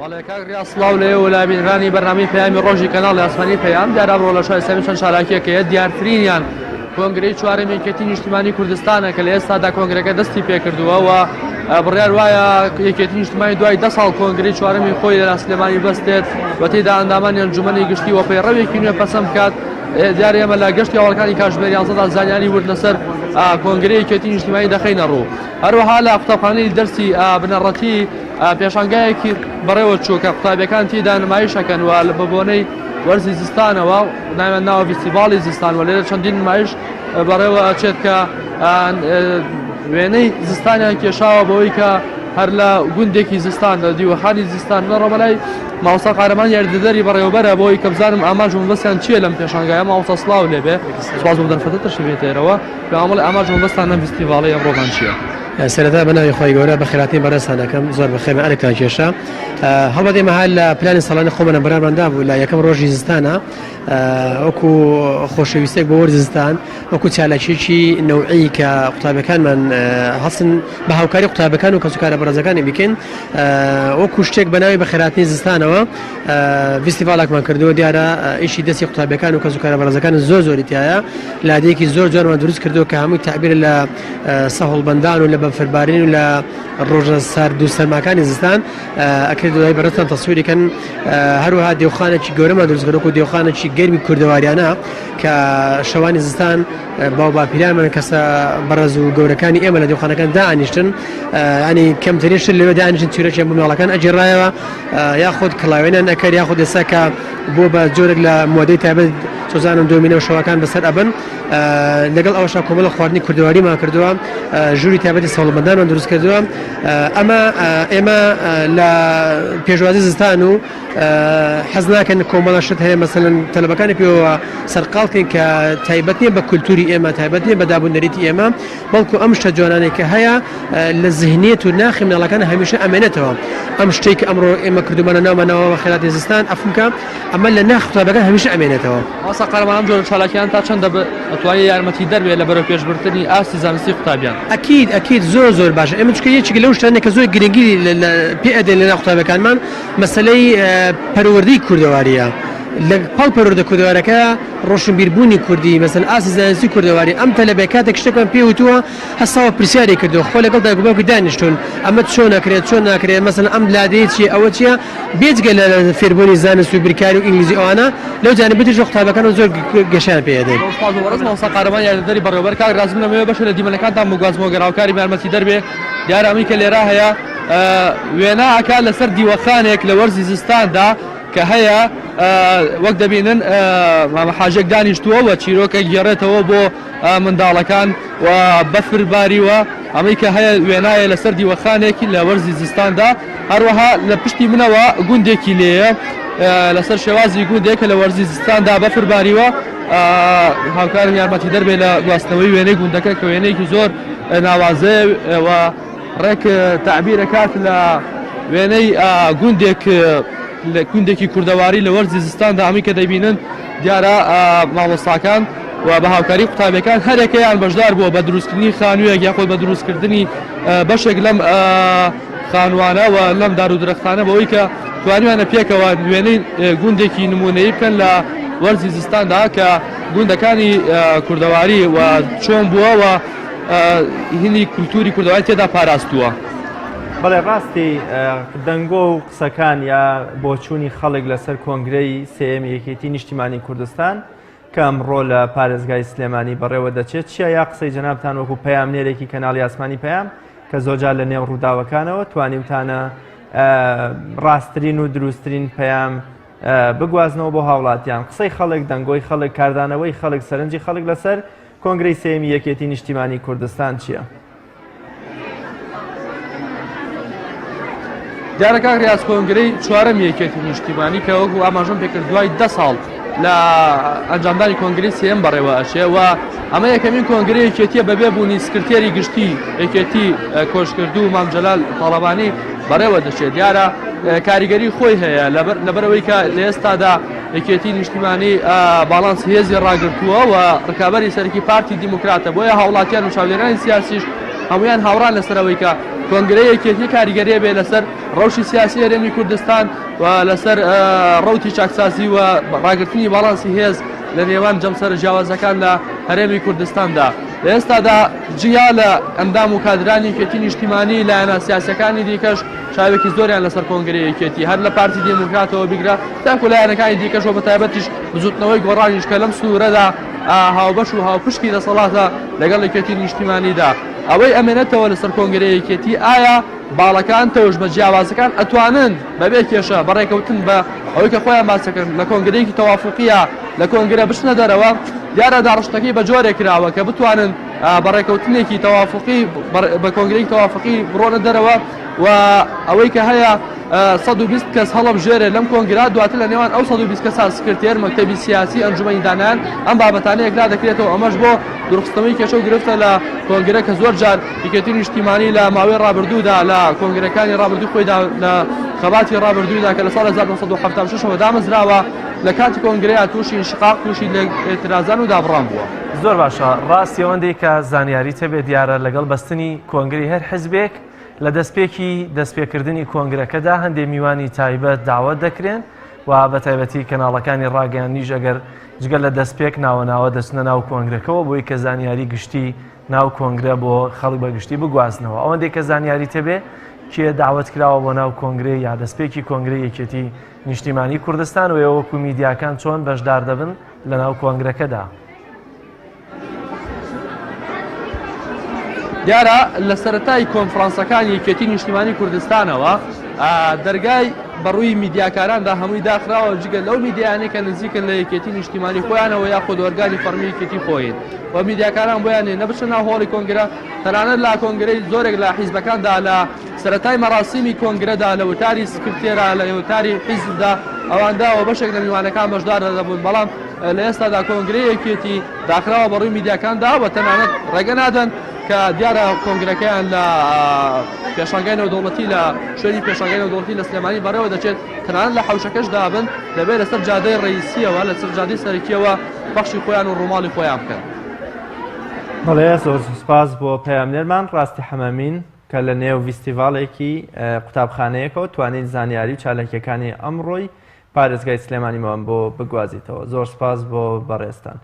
والله كان رياض الله ولا بين راني برنامج بيامي روجي كانال اسماني بيام دار ابو شای سمیشن شالاکی که دیارترینیان کنگره چوارمی کتین اجتماعی کردستان که لیستا دا کنگره که دستی پی کردووە و بڕیار وایە یەکێتی نیشتیمانی دوای 10 ساڵ کۆنگرەی چوارەمی خۆی لە سلێمانی بەستێت و تێیدا ئەندامانی ئەنجومەنی گشتی و پەیڕەوێکی نوێ پەسەند بکات. دیارە ئێمە لە گەشتی هەوڵەکانی کاتژمێر 11 زانیاری ورد لەسەر کۆنگرەی یەکێتی نیشتیمانی دەخەینە ڕوو. هەروەها لە قوتابخانەی دەرسی بنەڕەتی پێشانگایەکی بەڕێوە چوو کە قوتابیەکان تێیدا نمایشەکەن و لە بەبوونەی وەرزی زستانەوە ناوە فیستیڤاڵی زستان و لێرە چەندین نمایش بەڕێوە ئەچێت کە وێنەی زستانیان کێشاوە بەوەی کە هەر لە گوندێکی زستان لە دیوەخانی زستان لەڕۆ بەلای ماوەستا قارەمان یاریدەدەری بەڕێوەبەرە بۆی کە بزانم ئاماژ مەبەستیان چییە لەم پێشانگایە ماوەستا سڵاو لێبێ سواز بۆ دەرفەتە تەشریفێتەوەرەوە کە ئەمەڵ ئاماژ مەبەستان لەم فیستیڤاڵی ئەمڕۆمان چییە؟ سەرەتا بەناوی خۆی گەورە بە خێراتین بەڕێستانەکەم زۆر بەخێر ئەلێکتان کێشە هەڵبەت ئێمە هەر لە پلانی ساڵانی خۆمانە بەراماندا بوو لە یەکەم ڕۆژی زستانە وەکو خۆشەویستێک بۆ وەرزی زستان وەکو چالاکیێکی نەوعی کە قوتابەکانمان هەستن بە هاوکاری قوتابەکان و کەسوکارە بەڕێزەکانی بکەین وەکو شتێک بەناوی بە خێراتنی زستانەوە فیستیڤاڵێکمان کردووە دیارە ئیشی دەستی قوتابەکان و کەسوکارە بەڕێزەکان زۆر زۆری تایە لادەیەکی زۆر جۆرمان دروست کردووە کە هەمووی تعبیر لە سەهۆڵبەندان و لە بەفربارین و لە ڕۆژە سارد و سەرماکانی زستان ئەکرد دوای بەڕێستان تەسویریکەن هەروەها دێوخانێکی گەورەمان دروستکردووە دێوخانێکی گەرمی کوردەواریانە کە شەوانی زستان باو باپیرانمان کەسە بەڕێز و گەورەکانی ئێمە لە دێوخانەکان دائانیشتن ینی کەمترینش لەوێ دائانیشتن تیرۆکیان بۆ ماڵەکان ئەجێڕایەوە یاخود کڵاوێنیان ئەکرد یاخود ئێستا کە بۆ بە جۆرێک لە مۆدەی تایبەت سۆزانم دومینە و شەوەکان بەسەر ئەبن لەگەڵ ئەوەشا کۆمەڵە خواردنی کوردەواریمان کردووە ژووری تایبەتی سەوڵمەندانمان دروست کردووە ئەمە ئێمە لە پێشوازی زستان و حەز ناکەن کۆمەڵە شت هەیە مەسەلەن تەلەبەکانی پێوە سەرقاڵکەین کە تایبەت نیە بە کولتوری ئێمە تایبەت نیە بە دابوونەریتی ئێمە بەڵکو ئەم شتە جوانانەی کە هەیە لە زیهنیەت و ناخی مناڵەکان هەمیشە ئەمێنێتەوە ئەم شتێک کە ئەمڕۆ ئێمە کردومانە ناومانەوە خێراتی زستان ئەفمکە ئەمە لە ناخ قوتابەکان هەمیشە ئەمێنێتەوە ئاسا قەرەمان ئەم جۆرە چالاکیان تا چەندە ئەتوانێت یارمەتی دەربێت لە بەرەو پێشبرتنی ئاستی زانستی قوتابیان ئەکید زۆر باشە ئێمە چکە یەکێک لەو شتانێک کە زۆر گرنگی پێ ئەدەین لە قوتابەکانمان مەسەلەی پەروەردەی کوردەواریە لە پاڵ پەروەردە کوردەوارەکە ڕۆشنبیربوونی کوردی مەسەن ئاسی زانستی کوردەواری ئەم تەلەبێ کاتێک شتێکمان پێوتووە هەستاوە پرسیاری کردو خۆ لەگەڵ دایکباوکی دانیشتون ئەمە چۆن ناکرێت چۆن ناکرێت مەسەن ئەم لادەیە چیە ئەوە چیە بێجگە لە فێربوونی زانست و بیرکاری و ئینگلیزی ئەوانە لەو جانبەتیش قوتابەکان زۆر گەشیان پێ دەدەین ئەوسا قارەمان یاریدەری بەڕێوەبەر کاک رازم لەمەوێ بەشە لە دیمەنەکانتان بگوازمەوە گەڕاوکاری یارمەتی دەربێ دیارە ئەمی کە لێرە هەیە وێنە ئەکا لەسەر دیوەخانێک لە وەرزی زستاندا کە هەیە وەک دەبینن حاجێک دانیشتووە و چیرۆکە گێڕێتەوە بۆ منداڵەکان و بەفرباریوە ئەمەی کە هەیە وێنایە لەسەر دیوەخانێکی لە وەرزی زستاندا هەروەها لە پشتی منەوە گوندێکی لێیە لەسەر شێوازی گوندێکە لە وەرزی زستاندا بەفرباریوە هاوکارم یارمەتی دەربێت لە گواستنەوەی وێنەی گوندەکە کە وێنەیەکی زۆر ناوازەیە و ڕێک تعبیرەکات لە وێنەی گوندێکی کوردەواری لە وەرزی زستاندا ئەمی کە دەبینن دیارە مامۆستاکان و بە هاوکاری قوتابیەکان هەرێکەیان بەشدار بووە بە دروستکردنی خانوویەک یاخۆی بە دروستکردنی بەشێک لەم خانوانە و لەم دار و درەختانە بەوەی کە توانیوانە پێکەوە وێنەی گوندێکی نمونەیی بکەن لە وەرزی زستاندا کە گوندەکانی کوردەواری و چۆن بووە و هینی کولتوری کوردەواری تێدا پاراستووە. بەڵێ ڕاستی دەنگۆ و قسەکان یا بۆچوونی خەڵک لەسەر کۆنگرەی سێمی یەکێتی نیشتیمانی کوردستان کە ئەمڕۆ لە پارێزگای سلێمانی بەڕێوە دەچێت چیە یا قسەی جەنابتان وەکو پەیامنێرێکی کەناڵی ئاسمانی پەیام کە زۆرجار لە نێو ڕووداوەکانەوە توانیمتانە ڕاستترین و دروستترین پەیام بگوازنەوە بۆ هاوڵاتیان قسەی خەڵک دەنگۆی خەڵک کاردانەوەی خەڵک سەرنجی خەڵک لەسەر کۆنگرەی سێمی یەکێتی نیشتیمانی کوردستان چییە؟ دیارە کاک ریاض کۆنگرەی چوارەم یەکێتی نیشتیمانی کە وەکو ئاماژەم پێکرد دوای 10 ساڵ لە ئەنجامدانی کۆنگرەی سێم بەڕێوە ئەچێ و ئەمە یەکەمین کۆنگرەی یەکێتیە بەبێ بوونی سکرتێری گشتی یەکێتی کۆشکردو و مام جەلال تاڵەبانی بەڕێوە دەچێت دیارە کاریگەری خۆی هەیە لەبەرەوەی کە لە ئێستادا یەکێتی نیشتیمانی باڵانس هێزی ڕاگرتووە و ڕکابەری سەرکی پارتی دیموکراتە بۆیە هاوڵاتیان و چاودێرانی سیاسیش هەمویان هاوڕان لەسەرەوەی کە کۆنگرەی یەکێتی کاریگەریە بێ لەسەر ڕەوشی سیاسی هەرێمی کوردستان و لەسەر ڕەوتی چاکسازی و ڕاگررتنی باڵانسی هێز لە نێوان جەمسەر جیاوازەکان لە هەرێمی کوردستاندا. لە ئێستادا جیا لە ئەندام و کادرانی یەکێتی نیشتیمانی لایەنە سیاسەکانی دیکەش چاوێکی زۆریان لەسەر کۆنگرەی یەکێتی هەر لە پارتی دموکراتەوە بیگرە تاکو لایەنەکانی دیکەشەوە بە تایبەتیش بزوتنەوەی گۆڕانیش کە لەم سوورەدا هاوبەش و هاوپشتی دەسەڵاتە لەگەڵ یەکێتی نیشتیمانیدا. ئەوەی ئەمێنێتەوە لەسەر کۆنگرەی یەکێتی ئایا باڵەکان تەوش بە جیاوازەکان ئەتوانن بەبێ کێشە بەڕێکەوتن بە ئەوەی کە خۆیان باسەکەن لە کۆنگرەیەکی تەوافقیە لە کۆنگرە بچنە دەرەوە دیارە داڕشتەکەی بە جۆرێک کراوە کە بتوانن بەڕێکەوتنێکی تەوافقی بە کۆنگرەی تەوافقی بڕۆنە دەرەوە و ئەوەی کە هەیە 120 کەس هەڵەبژێرێ لەم کۆنگرا دواتر لە نێوان ئەو 120 کەسا سکرتێر مەکتەبی سیاسی ئەنجومەنی دانایان ئەم بابەتانەیە یەکلا دەکرێتەوە ئەمەش بۆ دروستەوەی کێشە و گرفتە لە کۆنگرە کە زۆر جار یەکێتی نیشتیمانی لە ماوەی ڕابردوودا لە کۆنگرەکانی ڕابردوو خۆیدا لە خەباتی ڕابردوودا کە لە ساڵ 1976 دامەزراوە لە کاتی کۆنگرەیە تووشی انشقاق تووشی لە ئێترازان و دابڕان بووە. زۆر باشە ڕاستی ئەوەندەی کە زانیاری تەبێ دیارە لەگەڵ بەستنی کۆنگری هەر حزبێک لە دەستپێکردنی کۆنگرەکەدا هەندێک میوانی تایبەت داوت دەکرێن و بە تایبەتی کەناڵەکانی ڕاگەیانیش ئەگەر جگەل لە دەستپێک ناوەناوە دەچنە ناو کۆنگرەکەەوە بۆی کە زانیاری گشتی ناو کۆنگرە بۆ خەڵک بەگشتی بگوازنەوە ئەوەندێک کە زانیاری تەبێ کێ داوت کراوە بۆ ناو کۆنگرێ یا دەستپێکی کۆنگرەی یەکێتی نیشتیمانی کوردستان و ئێوەکو میدیاکان چۆن بەشدار دەبن لە ناو کۆنگرەکەدا. دیارە لە سەرەتای کۆنفرانسەکانی یەکێتی نیشتیمانی کوردستانەوە دەرگای بەڕووی میدیاکاراندا هەمووی داخراوە جگە لەو میدیانەی کە نزیکن لە یەکێتی نیشتیمانی خۆیانەوە یا خۆدوەرگانی فەرمی یەکێتی خۆین و میدیاکاران بۆیانێ نەبچن ناو هۆڵی کۆنگرە تەنانەت لە کۆنگرەی زۆرێک لە حیزبەکاندا لە سەرەتای مەراسیمی کۆنگرەدا لە وتاری سکرتێرە لە وتاری حیزبدا ئەواندا و بەشێک لە میوانەکان بەشدار دەبوون بەڵام لە ئێستادا کۆنگرەی یەکێتی داخراوە بەڕووی میدیاکاندا و تەنانەت ڕێگە نادەن کە دیارە کۆنگرەکەیان لە پێشانگای نێودەوڵەتی لە شوێنی پێشانگای نێودەوڵەتی لە سلێمانی بەڕێوە دەچێت تەنانەت لە حوشەکەشدا بن دەبێت لەسەر جادەی ڕئیسیەوە لەسەر جادەی سەرەکیەوە بەخشی خۆیان و ڕووماڵی خۆیان بکەن. بەڵێ زۆر سوپاس بۆ پەیامنێرمان ڕاستی حەمەمین کە لە نێو فیستیڤاڵێکی قوتابخانەیەکەوە توانین زانیاری چالەکیەکانی ئەمڕۆی پارێزگای سلێمانیمان بۆ بگوازیتەوە. زۆر سوپاس بۆ بەڕێستان.